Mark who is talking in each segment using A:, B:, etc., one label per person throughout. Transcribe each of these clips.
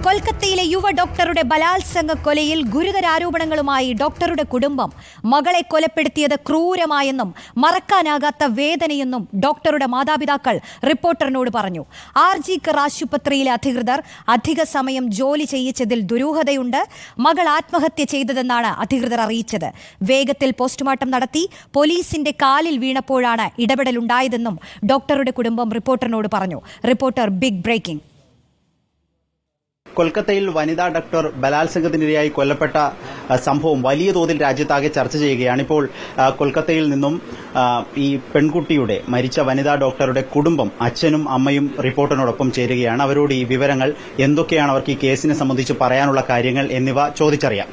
A: കൊൽക്കത്തയിലെ യുവ ഡോക്ടറുടെ ബലാത്സംഗ കൊലയിൽ ഗുരുതരാരോപണങ്ങളുമായി ഡോക്ടറുടെ കുടുംബം മകളെ കൊലപ്പെടുത്തിയത് ക്രൂരമായെന്നും മറക്കാനാകാത്ത വേദനയെന്നും ഡോക്ടറുടെ മാതാപിതാക്കൾ റിപ്പോർട്ടറിനോട് പറഞ്ഞു. ആർജിക്കർ ആശുപത്രിയിലെ അധികൃതർ അധിക സമയം ജോലി ചെയ്യിച്ചതിൽ ദുരൂഹതയുണ്ട്. മകൾ ആത്മഹത്യ ചെയ്തതെന്നാണ് അധികൃതർ അറിയിച്ചത്. വേഗത്തിൽ പോസ്റ്റ്മോർട്ടം നടത്തി പോലീസിന്റെ കാലിൽ വീണപ്പോഴാണ് ഇടപെടലുണ്ടായതെന്നും ഡോക്ടറുടെ കുടുംബം റിപ്പോർട്ടറിനോട് പറഞ്ഞു. Reporter big breaking.
B: കൊൽക്കത്തയിൽ വനിതാ ഡോക്ടർ ബലാത്സംഗത്തിനിരയായി കൊല്ലപ്പെട്ട സംഭവം വലിയ തോതിൽ രാജ്യത്താകെ ചർച്ച ചെയ്യുകയാണ്. ഇപ്പോൾ കൊൽക്കത്തയിൽ നിന്നും ഈ പെൺകുട്ടിയുടെ മരിച്ച വനിതാ ഡോക്ടറുടെ കുടുംബം അച്ഛനും അമ്മയും റിപ്പോർട്ടറിനോടൊപ്പം ചേരുകയാണ്. അവരോട് ഈ വിവരങ്ങൾ എന്തൊക്കെയാണ്, അവർക്ക് ഈ കേസിനെ സംബന്ധിച്ച് പറയാനുള്ള കാര്യങ്ങൾ എന്നിവ ചോദിച്ചറിയാം.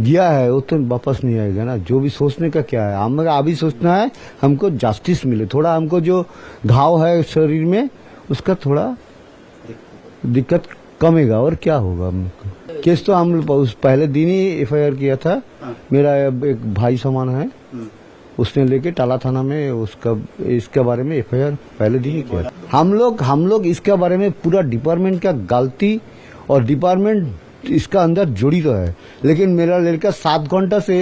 C: दिया है वो तो वापस नहीं आएगा ना. जो भी सोचने का क्या है, हमें अभी सोचना है हमको जस्टिस मिले. थोड़ा हमको जो घाव है शरीर में उसका थोड़ा दिक्कत कमेगा और क्या होगा. हमको केस तो हम पहले दिन ही एफआईआर किया था. मेरा एक भाई समान है, उसने लेके टाला थाना में इसके बारे में एफआईआर पहले दिन ही किया. हम लोग इसके बारे में पूरा डिपार्टमेंट का गलती और डिपार्टमेंट इसका अंदर जुड़ी तो है, लेकिन मेरा लड़का 7 घंटा से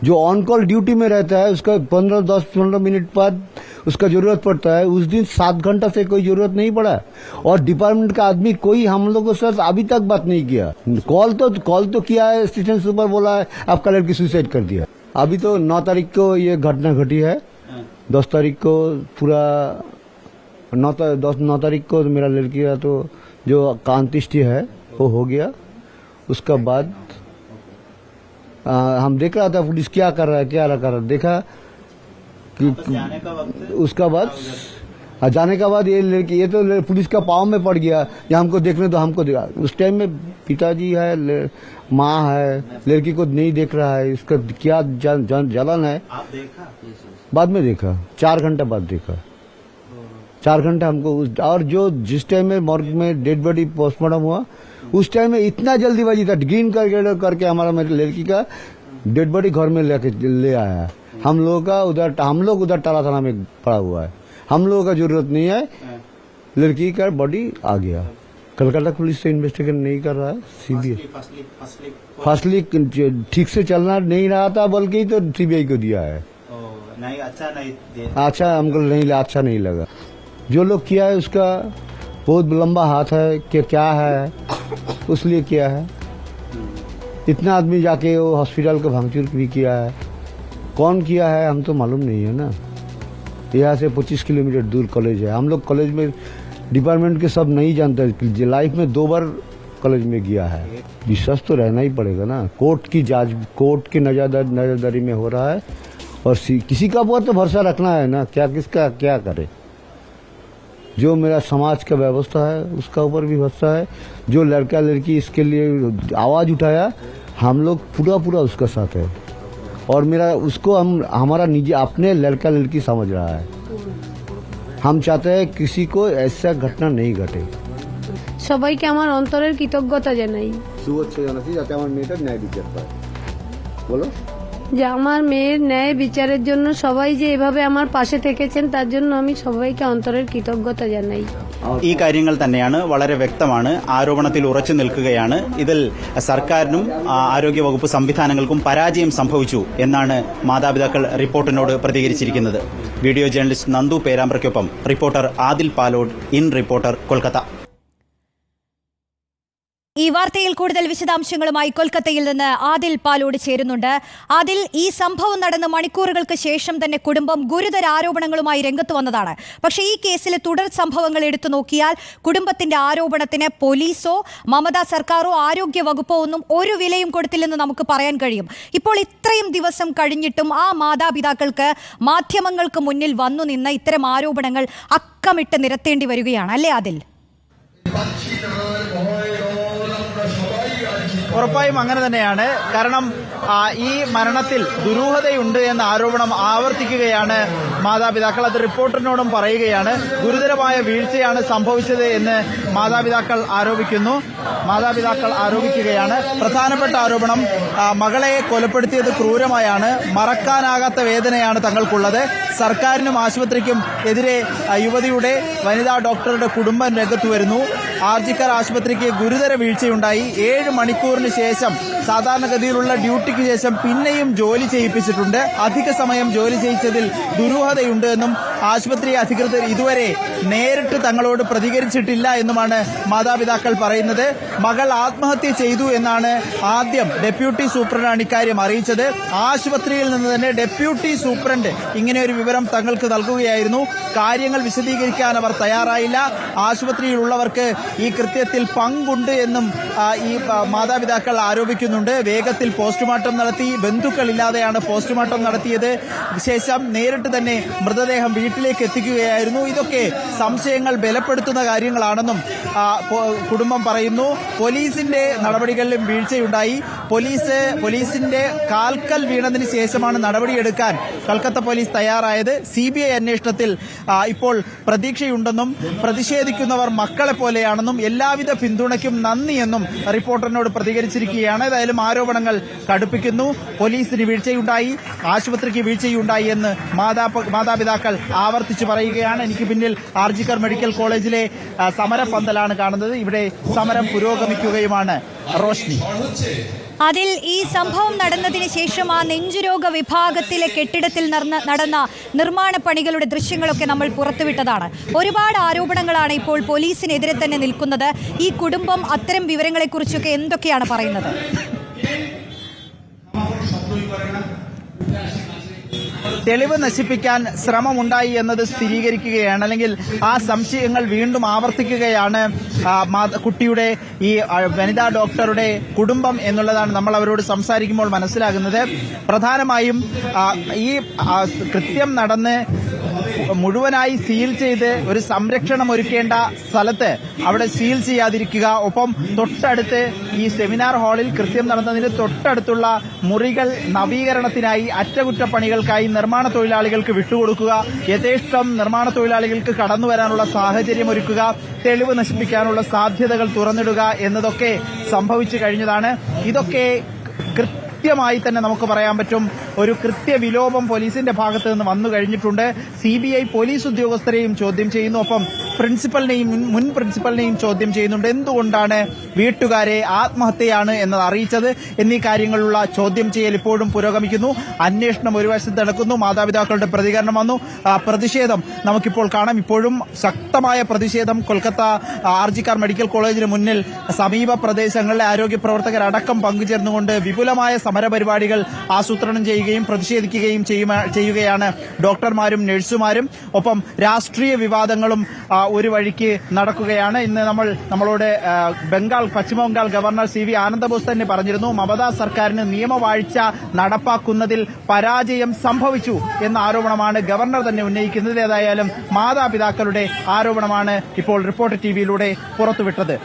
C: जो ऑन कॉल ड्यूटी में रहता है उसका 10-15 मिनट बाद उसका जरूरत पड़ता है. उस दिन 7 घंटा से कोई जरूरत नहीं पड़ा और डिपार्टमेंट का आदमी कोई हम लोगों के साथ अभी तक बात नहीं किया. कॉल तो किया है, स्टेशन सुपर बोला है आपका लड़की सुसाइड कर दिया. अभी तो 9 तारीख को ये घटना घटी है. 10 तारीख को पूरा 9 तारीख को मेरा लड़की का तो जो अंत्येष्टि है वो हो गया. उसका बाद हम देख रहा था पुलिस क्या कर रहा है, देखा कि उसका बाद जाने का बाद ये लड़की ये तो पुलिस का पाँव में पड़ गया. या हमको देखने तो हमको देखा. उस टाइम में पिताजी है, माँ है, लड़की को नहीं देख रहा है. इसका क्या जलन है.
B: आप देखा?
C: बाद में देखा, 4 घंटा बाद देखा. 4 घंटा हमको और जो जिस टाइम में मॉर्ग में डेड बॉडी पोस्टमार्टम हुआ उस टाइम में इतना जल्दीबाजी था. ग्रीन करके हमारा मेरी लड़की का डेड बॉडी घर में ले आया. हम लोग उधर टाला थाना में पड़ा हुआ है. हम लोगों का जरूरत नहीं है. लड़की का बॉडी आ गया. कलकत्ता पुलिस से इन्वेस्टिगेशन नहीं कर रहा है. सीबीआई फर्स्टली ठीक से चलना नहीं रहा था, बल्कि तो सीबीआई को दिया है. अच्छा हमको अच्छा नहीं लगा. जो लोग किया है उसका बहुत लंबा हाथ है कि क्या है, उसलिए किया है. इतना आदमी जाके वो हॉस्पिटल का भांगचूर भी किया है. कौन किया है हम तो मालूम नहीं है ना. यहाँ से 25 किलोमीटर दूर कॉलेज है. हम लोग कॉलेज में डिपार्टमेंट के सब नहीं जानते. लाइफ में 2 बार कॉलेज में गया है. विश्वास तो रहना ही पड़ेगा ना. कोर्ट की जांच, कोर्ट की नजरदारी में हो रहा है और किसी का ऊपर तो भरोसा रखना है ना. क्या किसका क्या करे. जो मेरा समाज का व्यवस्था है उसका ऊपर भी भरोसा है. जो लड़का लड़की इसके लिए आवाज उठाया हम लोग पूरा उसका साथ है. और मेरा उसको हमारा निजी अपने लड़का लड़की समझ रहा है. हम चाहते हैं किसी को ऐसा घटना नहीं घटे.
D: সবাইকে আমার অন্তরের কৃতজ্ঞতা জানাই.
C: শুভেচ্ছা জানাচ্ছি যাতে আমার মেয়েটার ন্যায় বিচার পায়. বলো
D: যে আমার মেয়ের ন্যায় বিচারের জন্য সবাই যে এভাবে আমার পাশে থেকেছেন তার জন্য আমি সবাইকে অন্তরের কৃতজ্ঞতা জানাই.
B: ഈ കാര്യങ്ങൾ തന്നെയാണ്, വളരെ വ്യക്തമാണ്. ആരോപണത്തിൽ ഉറച്ചു നിൽക്കുകയാണ്. ഇതിൽ സർക്കാരിനും ആരോഗ്യവകുപ്പ് സംവിധാനങ്ങൾക്കും പരാജയം സംഭവിച്ചു എന്നാണ് മാതാപിതാക്കൾ റിപ്പോർട്ടിനോട് പ്രതികരിച്ചിരിക്കുന്നത്. വീഡിയോ ജേർണലിസ്റ്റ് നന്ദു പേരാമ്പ്രയ്ക്കൊപ്പം reporter Adil Palode, in reporter, Kolkata.
A: ഈ വാർത്തയിൽ കൂടുതൽ വിശദാംശങ്ങളുമായി കൊൽക്കത്തയിൽ നിന്ന് ആദിൽ പാലോട് ചേരുന്നുണ്ട്. ആദിൽ, ഈ സംഭവം നടന്ന മണിക്കൂറുകൾക്ക് ശേഷം തന്നെ കുടുംബം ഗുരുതര ആരോപണങ്ങളുമായി രംഗത്ത് വന്നതാണ്. പക്ഷേ ഈ കേസിലെ തുടർ സംഭവങ്ങൾ എടുത്തു നോക്കിയാൽ കുടുംബത്തിന്റെ ആരോപണത്തിന് പോലീസോ മമതാ സർക്കാരോ ആരോഗ്യ വകുപ്പോ ഒന്നും ഒരു വിലയും കൊടുത്തില്ലെന്ന് നമുക്ക് പറയാൻ കഴിയും. ഇപ്പോൾ ഇത്രയും ദിവസം കഴിഞ്ഞിട്ടും ആ മാതാപിതാക്കൾക്ക് മാധ്യമങ്ങൾക്ക് മുന്നിൽ വന്നു നിന്ന് ഇത്തരം ആരോപണങ്ങൾ അക്കമിട്ട് നിരത്തേണ്ടി വരികയാണ് അല്ലേ ആദിൽ?
E: ഉറപ്പായും അങ്ങനെ തന്നെയാണ്. കാരണം ഈ മരണത്തിൽ ദുരൂഹതയുണ്ട് എന്ന ആരോപണം ആവർത്തിക്കുകയാണ് മാതാപിതാക്കൾ. അത് റിപ്പോർട്ടറിനോടും പറയുകയാണ്. ഗുരുതരമായ വീഴ്ചയാണ് സംഭവിച്ചത് എന്ന് മാതാപിതാക്കൾ ആരോപിക്കുകയാണ്. പ്രധാനപ്പെട്ട ആരോപണം മകളെ കൊലപ്പെടുത്തിയത് ക്രൂരമായാണ്, മറക്കാനാകാത്ത വേദനയാണ് തങ്ങൾക്കുള്ളത്. സർക്കാരിനും ആശുപത്രിക്കും എതിരെ യുവതിയുടെ വനിതാ ഡോക്ടറുടെ കുടുംബം രംഗത്ത് വരുന്നു. ആർജിക്കർ ആശുപത്രിക്ക് ഗുരുതര വീഴ്ചയുണ്ടായി. 7 മണിക്കൂറിന് ശേഷം, സാധാരണഗതിയിലുള്ള ഡ്യൂട്ടിക്ക് ശേഷം പിന്നെയും ജോലി ചെയ്യിപ്പിച്ചിട്ടുണ്ട്. അധിക സമയം ജോലി ചെയ്യിച്ചതിൽ ദുരൂഹതയുണ്ട് എന്നും ആശുപത്രി അധികൃതർ ഇതുവരെ നേരിട്ട് തങ്ങളോട് പ്രതികരിച്ചിട്ടില്ല എന്നുമാണ് മാതാപിതാക്കൾ പറയുന്നത്. മകൾ ആത്മഹത്യ ചെയ്തു എന്നാണ് ആദ്യം ഡെപ്യൂട്ടി സൂപ്രണ്ടാണ് ഇക്കാര്യം അറിയിച്ചത്. ആശുപത്രിയിൽ നിന്ന് തന്നെ ഡെപ്യൂട്ടി സൂപ്രണ്ട് ഇങ്ങനെ ഒരു വിവരം തങ്ങൾക്ക് നൽകുകയായിരുന്നു. കാര്യങ്ങൾ വിശദീകരിക്കാൻ അവർ തയ്യാറായില്ല. ആശുപത്രിയിലുള്ളവർക്ക് ഈ കൃത്യത്തിൽ പങ്കുണ്ട് എന്നും ഈ മാതാപിതാക്കൾ ആരോപിക്കുന്നുണ്ട്. വേഗത്തിൽ പോസ്റ്റ്മോർട്ടം നടത്തി, ബന്ധുക്കളില്ലാതെയാണ് പോസ്റ്റ്മോർട്ടം നടത്തിയത്. ശേഷം നേരിട്ട് തന്നെ മൃതദേഹം വീട്ടിലേക്ക് എത്തിക്കുകയായിരുന്നു. ഇതൊക്കെ സംശയങ്ങൾ ബലപ്പെടുത്തുന്ന കാര്യങ്ങളാണെന്നും കുടുംബം പറയുന്നു. പോലീസിന്റെ നടപടികളിലും വീഴ്ചയുണ്ടായി. പോലീസിന്റെ കാൽക്കൽ വീണതിന് ശേഷമാണ് നടപടിയെടുക്കാൻ കൽക്കത്ത പോലീസ് തയ്യാറായത്. CBI അന്വേഷണത്തിൽ ഇപ്പോൾ പ്രതീക്ഷയുണ്ടെന്നും പ്രതിഷേധിക്കുന്നവർ മക്കളെ പോലെയാണെന്നും എല്ലാവിധ പിന്തുണയ്ക്കും നന്ദിയെന്നും റിപ്പോർട്ടറിനോട് പ്രതികരിച്ചിരിക്കുകയാണ്. ഏതായാലും ആരോപണങ്ങൾ കടുപ്പിക്കുന്നു. പോലീസിന് വീഴ്ചയുണ്ടായി, ആശുപത്രിക്ക് വീഴ്ചയുണ്ടായി എന്ന് മാതാപിതാക്കൾ ആവർത്തിച്ചു പറയുകയാണ്. എനിക്ക് പിന്നിൽ ആർജിക്കർ മെഡിക്കൽ കോളേജിലെ സമരപന്തലാണ് കാണുന്നത്. ഇവിടെ സമരം പുരോഗമിക്കുകയുമാണ്. റോഷ്നി,
A: അതിൽ ഈ സംഭവം നടന്നതിന് ശേഷം ആ നെഞ്ചുരോഗ വിഭാഗത്തിലെ കെട്ടിടത്തിൽ നടന്ന നിർമ്മാണ പണികളുടെ ദൃശ്യങ്ങളൊക്കെ നമ്മൾ പുറത്തുവിട്ടതാണ്. ഒരുപാട് ആരോപണങ്ങളാണ് ഇപ്പോൾ പോലീസിനെതിരെ തന്നെ നിൽക്കുന്നത്. ഈ കുടുംബം അത്തരം വിവരങ്ങളെക്കുറിച്ചൊക്കെ എന്തൊക്കെയാണ് പറയുന്നത്?
E: തെളിവ് നശിപ്പിക്കാൻ ശ്രമമുണ്ടായി എന്നത് സ്ഥിരീകരിക്കുകയാണ്, അല്ലെങ്കിൽ ആ സംശയങ്ങൾ വീണ്ടും ആവർത്തിക്കുകയാണ് കുട്ടിയുടെ ഈ വനിതാ ഡോക്ടറുടെ കുടുംബം എന്നുള്ളതാണ് നമ്മൾ അവരോട് സംസാരിക്കുമ്പോൾ മനസ്സിലാകുന്നത്. പ്രധാനമായും ഈ കൃത്യം നടന്ന് മുഴുവനായി സീൽ ചെയ്ത് ഒരു സംരക്ഷണം ഒരുക്കേണ്ട സ്ഥലത്ത് അവിടെ സീൽ ചെയ്യാതിരിക്കുക, ഒപ്പം തൊട്ടടുത്ത് ഈ സെമിനാർ ഹാളിൽ കൃത്യം നടന്നതിന് തൊട്ടടുത്തുള്ള മുറികൾ നവീകരണത്തിനായി, അറ്റകുറ്റപ്പണികൾക്കായി നിർമ്മാണ തൊഴിലാളികൾക്ക് വിട്ടുകൊടുക്കുക, യഥേഷ്ടം നിർമ്മാണ തൊഴിലാളികൾക്ക് കടന്നുവരാനുള്ള സാഹചര്യം ഒരുക്കുക, തെളിവ് നശിപ്പിക്കാനുള്ള സാധ്യതകൾ തുറന്നിടുക എന്നതൊക്കെ സംഭവിച്ചു കഴിഞ്ഞതാണ്. ഇതൊക്കെ കൃത്യമായി തന്നെ നമുക്ക് പറയാൻ പറ്റും ഒരു കൃത്യവിലോപം പോലീസിന്റെ ഭാഗത്ത് നിന്ന് വന്നു കഴിഞ്ഞിട്ടുണ്ട്. CBI പോലീസ് ഉദ്യോഗസ്ഥരെയും ചോദ്യം ചെയ്യുന്നു, ഒപ്പം പ്രിൻസിപ്പലിനെയും മുൻ പ്രിൻസിപ്പലിനെയും ചോദ്യം ചെയ്യുന്നുണ്ട്. എന്തുകൊണ്ടാണ് വീട്ടുകാരെ ആത്മഹത്യയാണ് എന്നത് അറിയിച്ചത് എന്നീ കാര്യങ്ങളുള്ള ചോദ്യം ചെയ്യൽ ഇപ്പോഴും പുരോഗമിക്കുന്നു. അന്വേഷണം ഒരു വശത്ത് നടക്കുന്നു. മാതാപിതാക്കളുടെ പ്രതികരണം വന്നു. പ്രതിഷേധം നമുക്കിപ്പോൾ കാണാം. ഇപ്പോഴും ശക്തമായ പ്രതിഷേധം കൊൽക്കത്ത ആർജിക്കർ മെഡിക്കൽ കോളേജിന് മുന്നിൽ സമീപ പ്രദേശങ്ങളിലെ ആരോഗ്യ പ്രവർത്തകരടക്കം പങ്കുചേർന്നുകൊണ്ട് വിപുലമായ സമരപരിപാടികൾ ആസൂത്രണം ചെയ്യുകയും പ്രതിഷേധിക്കുകയും ചെയ്യുകയാണ് ഡോക്ടർമാരും നഴ്സുമാരും. ഒപ്പം രാഷ്ട്രീയ വിവാദങ്ങളും ഒരു വഴിക്ക് നടക്കുകയാണ്. ഇന്ന് നമ്മളോട് പശ്ചിമ ബംഗാൾ ഗവർണർ CV ആനന്ദബോസ് തന്നെ പറഞ്ഞിരുന്നു, മമതാ സർക്കാരിന് നിയമവാഴ്ച നടപ്പാക്കുന്നതിൽ പരാജയം സംഭവിച്ചു എന്ന ആരോപണമാണ് ഗവർണർ തന്നെ ഉന്നയിക്കുന്നത്. ഏതായാലും മാതാപിതാക്കളുടെ ആരോപണമാണ് ഇപ്പോൾ റിപ്പോർട്ടർ TVയിലൂടെ പുറത്തുവിട്ടത്.